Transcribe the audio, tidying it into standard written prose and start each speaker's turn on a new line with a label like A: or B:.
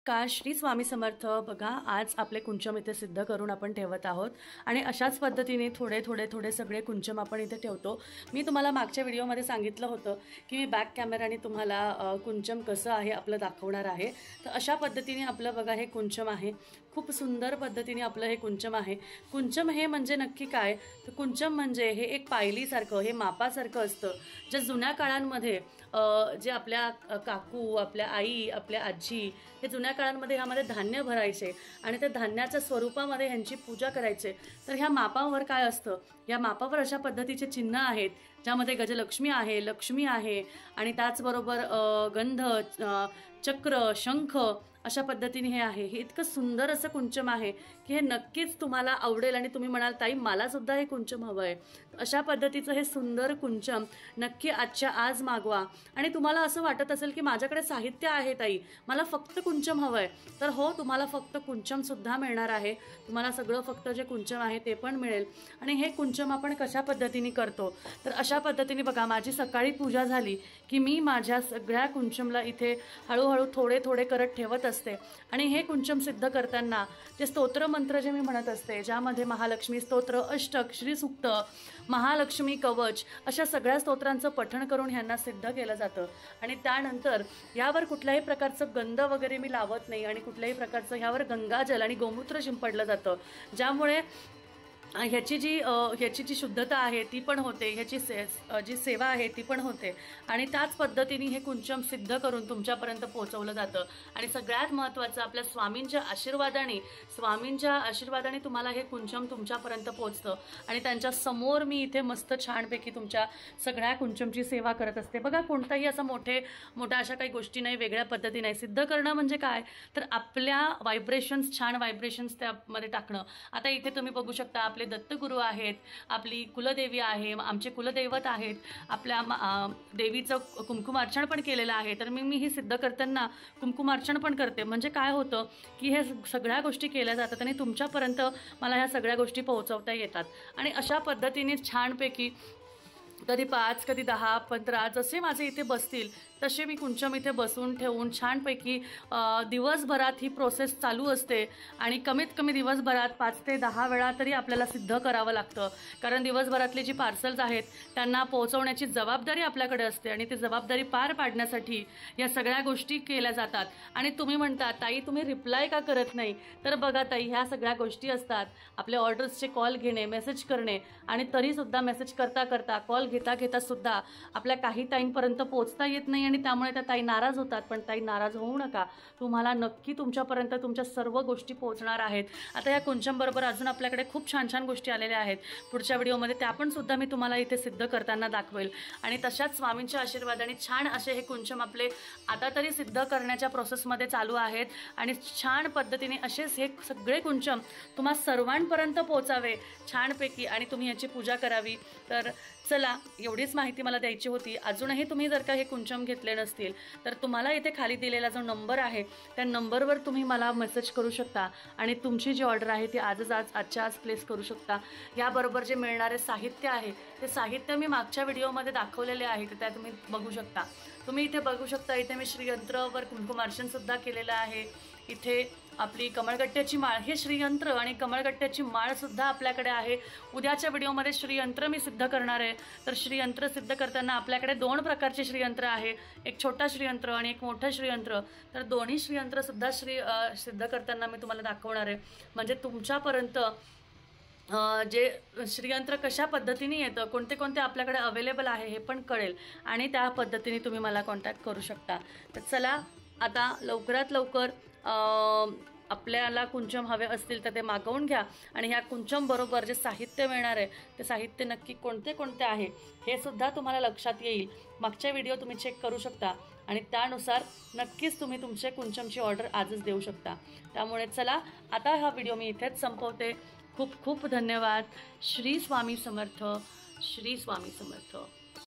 A: नमस्कार, श्री स्वामी समर्थ। बघा, आज आपले कुंचम इथे सिद्ध करून आपण ठेवत आहोत आणि अशाच पद्धतीने थोडे थोडे थोडे सगळे कुंचम आपण इथे ठेवतो। मी तुम्हाला मागच्या व्हिडिओमध्ये सांगितलं होतं की मी बॅक कॅमेराने तुम्हाला कुंचम कसं आहे आपलं दाखवणार आहे। तर अशा पद्धतीने आपलं बघा हे कुंचम आहे, खूप सुंदर पद्धतीने आपलं हे कुंचम आहे। कुंचम हे म्हणजे नक्की काय, तर कुंचम म्हणजे हे एक पायलीसारखं, हे मापासारखं असतं। जे जुन्या काळांमध्ये जे आपल्या काकू, आपल्या आई, आपल्या आजी हे जुन्या काळांमध्ये ह्यामध्ये धान्य भरायचे आणि त्या धान्याच्या स्वरूपामध्ये ह्यांची पूजा करायचे। तर ह्या मापावर काय असतं, या मापावर अशा पद्धतीचे चिन्ह आहेत ज्यामध्ये गजलक्ष्मी आहे, लक्ष्मी आहे आणि त्याचबरोबर गंध, चक्र, शंख अशा पद्धतीने हे आहे। हे इतकं सुंदर असं कुंचम आहे की हे नक्कीच तुम्हाला आवडेल आणि तुम्ही म्हणाल ताई मला सुद्धा हे कुंचम हवं आहे। अशा पद्धतीचं हे सुंदर कुंचम नक्की आजच्या आज मागवा। आणि तुम्हाला असं वाटत असेल की माझ्याकडे साहित्य आहे ताई, मला फक्त कुंचम हवं आहे, तर हो, तुम्हाला फक्त कुंचम सुद्धा मिळणार आहे। तुम्हाला सगळं फक्त जे कुंचम आहे ते पण मिळेल। आणि हे कुंचम आपण कशा पद्धतीने करतो, तर अशा पद्धतीने बघा, माझी सकाळी पूजा झाली की मी माझ्या सगळ्या कुंचमला इथे हळूहळू थोडे थोडे करत ठेवत असते। आणि हे कुंचम सिद्ध करताना जे स्तोत्र मंत्र जे मी म्हणत असते, ज्यामध्ये महालक्ष्मी स्तोत्र, अष्टक, श्री सूक्त, महालक्ष्मी कवच अशा सगळ्या स्तोत्रांचं पठण करून ह्यांना सिद्ध केलं जातं। आणि त्यानंतर यावर कुठल्याही प्रकारचं गंध वगैरे मी लावत नाही आणि कुठल्याही प्रकारचं ह्यावर गंगाजल आणि गोमूत्र शिंपडलं जातं, ज्यामुळे ह्याची जी शुद्धता आहे ती पण होते, ह्याची जी सेवा आहे ती पण होते आणि त्याच पद्धतीने हे कुंचम सिद्ध करून तुमच्यापर्यंत पोहोचवलं जातं। आणि सगळ्यात महत्त्वाचं, आपल्या स्वामींच्या आशीर्वादाने तुम्हाला हे कुंचम तुमच्यापर्यंत पोहोचतं। आणि त्यांच्या समोर मी इथे मस्त छानपैकी तुमच्या सगळ्या कुंचमची सेवा करत असते। बघा, कोणताही असं मोठ्या अशा काही गोष्टी नाही, वेगळ्या पद्धती नाही। सिद्ध करणं म्हणजे काय, तर आपल्या व्हायब्रेशन्स, छान व्हायब्रेशन्स त्यामध्ये टाकणं। आता इथे तुम्ही बघू शकता, आपले दत्तगुरू आहेत, आपली कुलदेवी आहे, आमचे कुलदैवत आहेत, आपल्या देवीचं कुंकुमार्चन पण केलेलं आहे। तर मी ही सिद्ध करताना कुंकुमार्चन पण करते। म्हणजे काय होतं की हे सगळ्या गोष्टी केल्या जातात आणि तुमच्यापर्यंत मला ह्या सगळ्या गोष्टी पोहोचवता येतात। आणि अशा पद्धतीने छानपैकी कधी 5, कधी 10, 15 जसे माझे इथे बसतील तसे मी कुंचम इथे बसून ठेवून छानपैकी दिवसभरात ही प्रोसेस चालू असते। आणि कमीत कमी दिवसभरात 5 ते 10 वेळा तरी आपल्याला सिद्ध करावं लागतं, कारण दिवसभरातली जी पार्सल्स आहेत त्यांना पोहोचवण्याची जबाबदारी आपल्याकडे असते आणि ती जबाबदारी पार पाडण्यासाठी या सगळ्या गोष्टी केल्या जातात। आणि तुम्ही म्हणता ताई तुम्ही रिप्लाय का करत नाही, तर बघा ताई, ह्या सगळ्या गोष्टी असतात। आपल्या ऑर्डर्सचे कॉल घेणे, मेसेज करणे, आणि तरीसुद्धा मेसेज करता करता, कॉल घेता घेता सुद्धा आपल्या काही टाईमपर्यंत पोहोचता येत नाही आणि त्यामुळे त्या ताई नाराज होतात। पण ताई नाराज होऊ नका, तुम्हाला नक्की तुमच्यापर्यंत तुमच्या सर्व गोष्टी पोहोचणार आहेत। आता या कुंचम बरोबर अजून आपल्याकडे खूप छान छान गोष्टी आलेल्या आहेत, पुढच्या व्हिडिओमध्ये त्या पण सुद्धा मी तुम्हाला इथे सिद्ध करताना दाखवेल। आणि तशाच स्वामींच्या आशीर्वादाने छान असे हे कुंचम आपले आता तरी सिद्ध करण्याच्या प्रोसेसमध्ये चालू आहेत आणि छान पद्धतीने असेच हे सगळे कुंचम तुम्हा सर्वांपर्यंत पोहोचावे छानपैकी आणि तुम्ही याची पूजा करावी। तर चला, एवढीच माहिती मला द्यायची होती। अजूनही तुम्ही जर का हे कुंचम घेतले नसतील तर तुम्हाला इथे खाली दिलेला जो नंबर आहे त्या नंबरवर तुम्ही मला मेसेज करू शकता आणि तुमची जी ऑर्डर आहे ती आजच्या आज प्लेस करू शकता। याबरोबर जे मिळणारे साहित्य आहे ते साहित्य मी मागच्या व्हिडिओमध्ये दाखवलेले आहे, तर त्या तुम्ही बघू शकता। तुम्ही इथे बघू शकता, इथे मी श्रीयंत्रवर कुंकुमार्चन सुद्धा केलेलं आहे। इथे आपली कमळगट्ट्याची माळ, हे श्रीयंत्र आणि कमळगट्ट्याची माळ सुद्धा आपल्याकडे आहे। उद्याच्या व्हिडिओमध्ये श्रीयंत्र मी सिद्ध करणार आहे। तर श्रीयंत्र सिद्ध करताना आपल्याकडे 2 प्रकारचे श्रीयंत्र आहे, एक छोटा श्रीयंत्र आणि एक मोठा श्रीयंत्र। तर दोन्ही श्रीयंत्र सुद्धा सिद्ध करताना मी तुम्हाला दाखवणार आहे, म्हणजे तुमच्यापर्यंत जे श्रीयंत्र कशा पद्धतीने येतं, कोणते कोणते आपल्याकडे अवेलेबल आहे हे पण कळेल आणि त्या पद्धतीने तुम्ही मला कॉन्टॅक्ट करू शकता। तर चला, आता लवकरात लवकर आपल्याला कुंचम हवे असतील तर ते मागवून घ्या। आणि ह्या कुंचम बरोबर जे साहित्य मिळणार आहे ते साहित्य नक्की कोणते कोणते आहे हे सुद्धा तुम्हाला लक्षात येईल। मागच्या व्हिडिओ तुम्ही चेक करू शकता आणि त्यानुसार नक्कीच तुम्ही तुमच्या कुंचमची ऑर्डर आजच देऊ शकता। त्यामुळे चला, आता हा व्हिडिओ मी इथेच संपवते। खूप खूप धन्यवाद। श्री स्वामी समर्थ, श्री स्वामी समर्थ।